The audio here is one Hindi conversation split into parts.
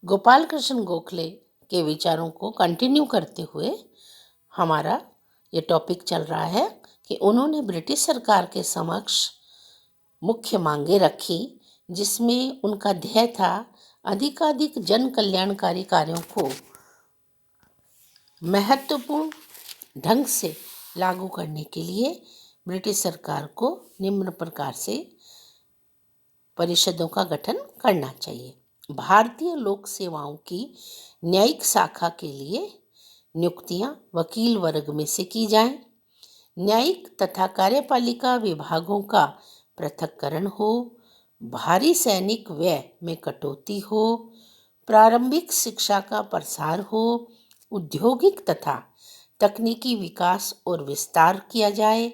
गोपाल कृष्ण गोखले के विचारों को कंटिन्यू करते हुए हमारा ये टॉपिक चल रहा है कि उन्होंने ब्रिटिश सरकार के समक्ष मुख्य मांगे रखी, जिसमें उनका ध्येय था अधिकाधिक जन कल्याणकारी कार्यों को महत्वपूर्ण ढंग से लागू करने के लिए ब्रिटिश सरकार को निम्न प्रकार से परिषदों का गठन करना चाहिए। भारतीय लोक सेवाओं की न्यायिक शाखा के लिए नियुक्तियां वकील वर्ग में से की जाएं। न्यायिक तथा कार्यपालिका विभागों का पृथक्करण हो। भारी सैनिक व्यय में कटौती हो। प्रारंभिक शिक्षा का प्रसार हो। औद्योगिक तथा तकनीकी विकास और विस्तार किया जाए।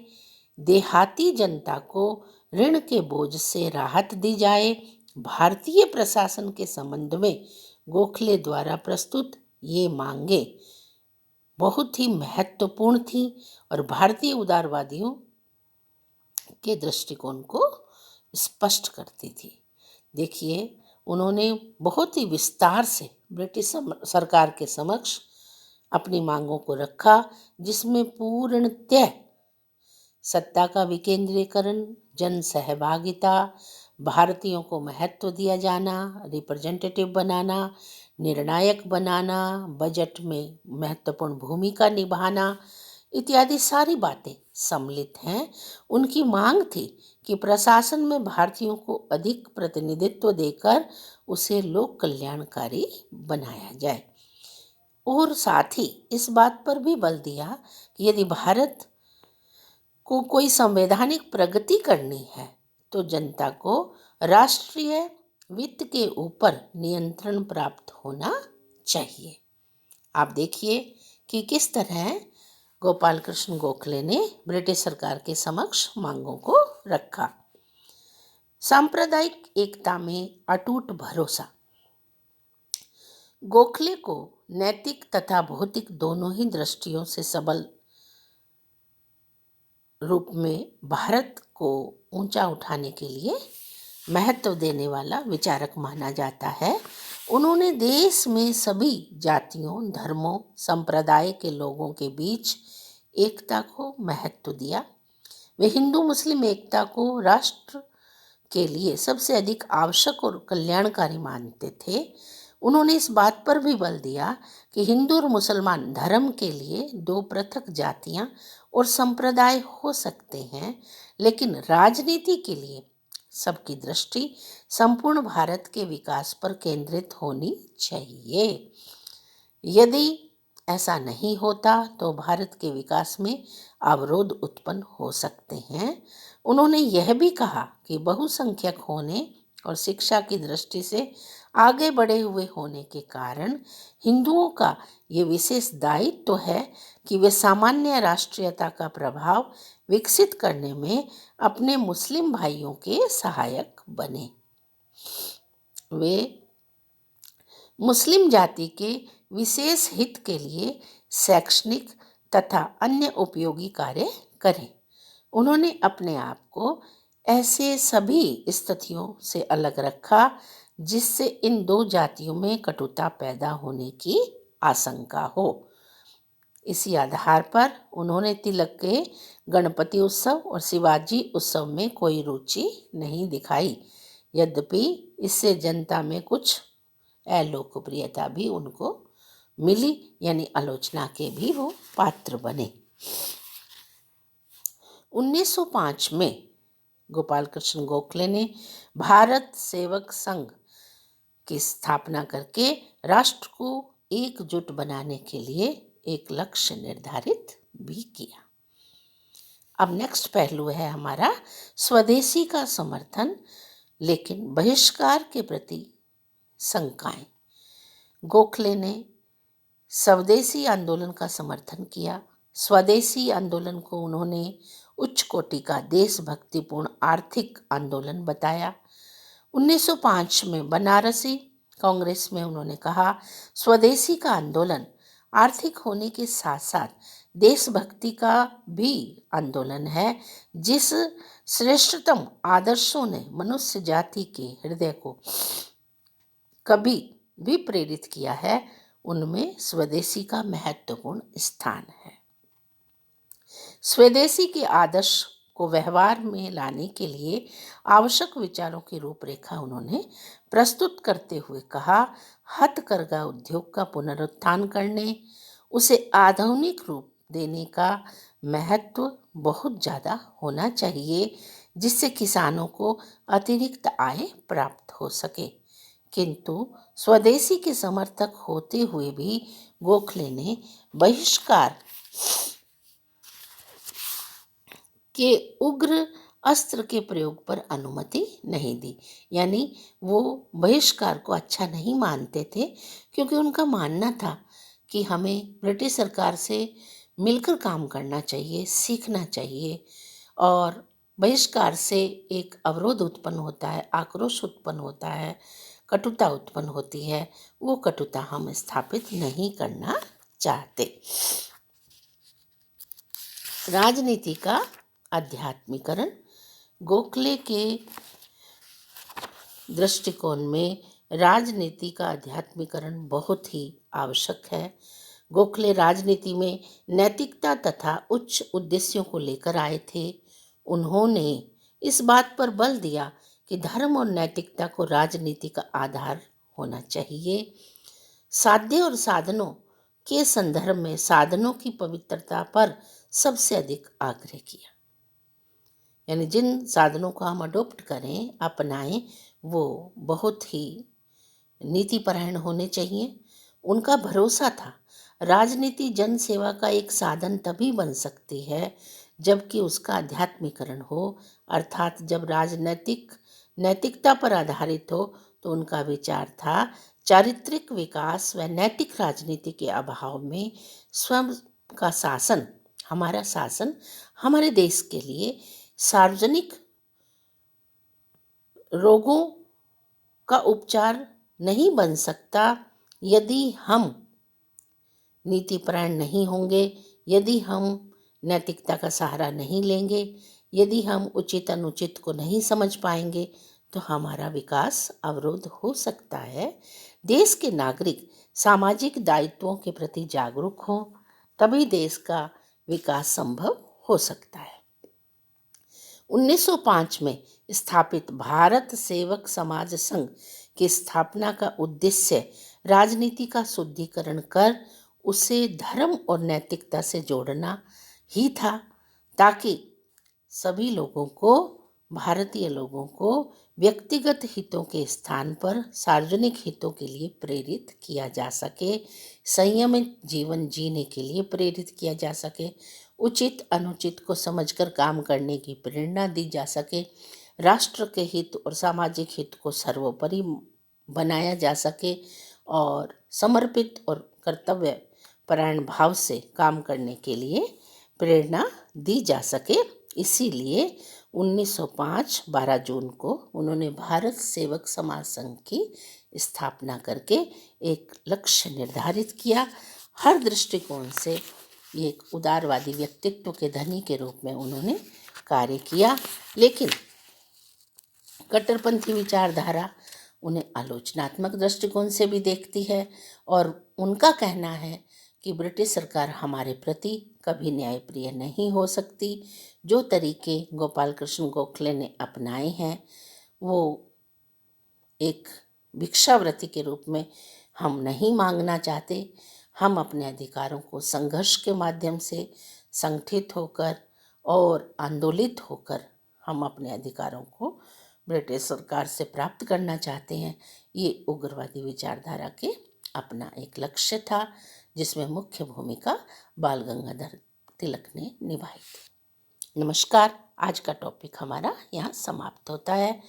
देहाती जनता को ऋण के बोझ से राहत दी जाए। भारतीय प्रशासन के संबंध में गोखले द्वारा प्रस्तुत ये मांगे बहुत ही महत्वपूर्ण थी और भारतीय उदारवादियों के दृष्टिकोण को स्पष्ट करती थी। देखिए, उन्होंने बहुत ही विस्तार से ब्रिटिश सरकार के समक्ष अपनी मांगों को रखा, जिसमें पूर्णतः सत्ता का विकेंद्रीकरण, जन सहभागिता, भारतीयों को महत्व दिया जाना, रिप्रेजेंटेटिव बनाना, निर्णायक बनाना, बजट में महत्वपूर्ण भूमिका निभाना इत्यादि सारी बातें सम्मिलित हैं। उनकी मांग थी कि प्रशासन में भारतीयों को अधिक प्रतिनिधित्व देकर उसे लोक कल्याणकारी बनाया जाए, और साथ ही इस बात पर भी बल दिया कि यदि भारत को कोई संवैधानिक प्रगति करनी है तो जनता को राष्ट्रीय वित्त के ऊपर नियंत्रण प्राप्त होना चाहिए। आप देखिए कि किस तरह गोपाल कृष्ण गोखले ने ब्रिटिश सरकार के समक्ष मांगों को रखा। सांप्रदायिक एकता में अटूट भरोसा। गोखले को नैतिक तथा भौतिक दोनों ही दृष्टियों से सबल रूप में भारत को ऊंचा उठाने के लिए महत्व देने वाला विचारक माना जाता है। उन्होंने देश में सभी जातियों, धर्मों, संप्रदाय के लोगों के बीच एकता को महत्व दिया। वे हिंदू मुस्लिम एकता को राष्ट्र के लिए सबसे अधिक आवश्यक और कल्याणकारी मानते थे। उन्होंने इस बात पर भी बल दिया कि हिंदू और मुसलमान धर्म के लिए दो पृथक जातियां और संप्रदाय हो सकते हैं, लेकिन राजनीति के लिए सबकी दृष्टि संपूर्ण भारत के विकास पर केंद्रित होनी चाहिए। यदि ऐसा नहीं होता तो भारत के विकास में अवरोध उत्पन्न हो सकते हैं। उन्होंने यह भी कहा कि बहुसंख्यक होने और शिक्षा की दृष्टि से आगे बढ़े हुए होने के कारण हिंदुओं का ये विशेष दायित्व है कि वे सामान्य राष्ट्रीयता का प्रभाव विकसित करने में अपने मुस्लिम भाइयों के सहायक बने। वे मुस्लिम जाति के विशेष हित के लिए शैक्षणिक तथा अन्य उपयोगी कार्य करें। उन्होंने अपने आप को ऐसे सभी स्थितियों से अलग रखा जिससे इन दो जातियों में कटुता पैदा होने की आशंका हो। इसी आधार पर उन्होंने तिलक के गणपति उत्सव और शिवाजी उत्सव में कोई रुचि नहीं दिखाई, यद्यपि इससे जनता में कुछ अलोकप्रियता भी उनको मिली, यानी आलोचना के भी वो पात्र बने। 1905 में गोपाल कृष्ण गोखले ने भारत सेवक संघ की स्थापना करके राष्ट्र को एकजुट बनाने के लिए एक लक्ष्य निर्धारित भी किया। अब नेक्स्ट पहलू है हमारा स्वदेशी का समर्थन लेकिन बहिष्कार के प्रति शंकाएं। गोखले ने स्वदेशी आंदोलन का समर्थन किया। स्वदेशी आंदोलन को उन्होंने उच्च कोटि का देशभक्तिपूर्ण आर्थिक आंदोलन बताया। 1905 में बनारसी कांग्रेस में उन्होंने कहा, स्वदेशी का आंदोलन आर्थिक होने के साथ साथ देशभक्ति का भी आंदोलन है, जिस श्रेष्ठतम आदर्शों ने मनुष्य जाति के हृदय को कभी भी प्रेरित किया है, उनमें स्वदेशी का महत्वपूर्ण स्थान है। स्वदेशी के आदर्श को व्यवहार में लाने के लिए आवश्यक विचारों की रूपरेखा उन्होंने प्रस्तुत करते हुए कहा, हथकरघा उद्योग का पुनरुत्थान करने, उसे आधुनिक रूप देने का महत्व बहुत ज़्यादा होना चाहिए, जिससे किसानों को अतिरिक्त आय प्राप्त हो सके। किंतु स्वदेशी के समर्थक होते हुए भी गोखले ने बहिष्कार के उग्र अस्त्र के प्रयोग पर अनुमति नहीं दी। यानी वो बहिष्कार को अच्छा नहीं मानते थे, क्योंकि उनका मानना था कि हमें ब्रिटिश सरकार से मिलकर काम करना चाहिए, सीखना चाहिए, और बहिष्कार से एक अवरोध उत्पन्न होता है, आक्रोश उत्पन्न होता है, कटुता उत्पन्न होती है। वो कटुता हम स्थापित नहीं करना चाहते। राजनीति का आध्यात्मिकरण। गोखले के दृष्टिकोण में राजनीति का आध्यात्मिकरण बहुत ही आवश्यक है। गोखले राजनीति में नैतिकता तथा उच्च उद्देश्यों को लेकर आए थे। उन्होंने इस बात पर बल दिया कि धर्म और नैतिकता को राजनीति का आधार होना चाहिए। साध्य और साधनों के संदर्भ में साधनों की पवित्रता पर सबसे अधिक आग्रह किया। यानी जिन साधनों को हम अडॉप्ट करें, अपनाएं, वो बहुत ही नीतिपरायण होने चाहिए। उनका भरोसा था, राजनीति जन सेवा का एक साधन तभी बन सकती है जबकि उसका आध्यात्मिकरण हो, अर्थात जब नैतिकता पर आधारित हो। तो उनका विचार था, चारित्रिक विकास व नैतिक राजनीति के अभाव में स्वयं का शासन, हमारा शासन हमारे देश के लिए सार्वजनिक रोगों का उपचार नहीं बन सकता यदि हम नीतिपरायण नहीं होंगे, यदि हम नैतिकता का सहारा नहीं लेंगे, यदि हम उचित अनुचित को नहीं समझ पाएंगे, तो हमारा विकास अवरोध हो सकता है। देश के नागरिक सामाजिक दायित्वों के प्रति जागरूक हों, तभी देश का विकास संभव हो सकता है। 1905 में स्थापित भारत सेवक समाज संघ की स्थापना का उद्देश्य राजनीति का शुद्धिकरण कर उसे धर्म और नैतिकता से जोड़ना ही था, ताकि सभी लोगों को, भारतीय लोगों को व्यक्तिगत हितों के स्थान पर सार्वजनिक हितों के लिए प्रेरित किया जा सके, संयमित जीवन जीने के लिए प्रेरित किया जा सके, उचित अनुचित को समझकर काम करने की प्रेरणा दी जा सके, राष्ट्र के हित और सामाजिक हित को सर्वोपरि बनाया जा सके, और समर्पित और कर्तव्य परायण भाव से काम करने के लिए प्रेरणा दी जा सके। इसीलिए 1905 12 जून को उन्होंने भारत सेवक समाज संघ की स्थापना करके एक लक्ष्य निर्धारित किया। हर दृष्टिकोण से एक उदारवादी व्यक्तित्व के धनी के रूप में उन्होंने कार्य किया, लेकिन कट्टरपंथी विचारधारा उन्हें आलोचनात्मक दृष्टिकोण से भी देखती है, और उनका कहना है कि ब्रिटिश सरकार हमारे प्रति कभी न्यायप्रिय नहीं हो सकती। जो तरीके गोपाल कृष्ण गोखले ने अपनाए हैं, वो एक भिक्षावृत्ति के रूप में हम नहीं मांगना चाहते। हम अपने अधिकारों को संघर्ष के माध्यम से संगठित होकर और आंदोलित होकर हम अपने अधिकारों को ब्रिटिश सरकार से प्राप्त करना चाहते हैं। ये उग्रवादी विचारधारा के अपना एक लक्ष्य था, जिसमें मुख्य भूमिका बाल गंगाधर तिलक ने निभाई थी। नमस्कार, आज का टॉपिक हमारा यहाँ समाप्त होता है।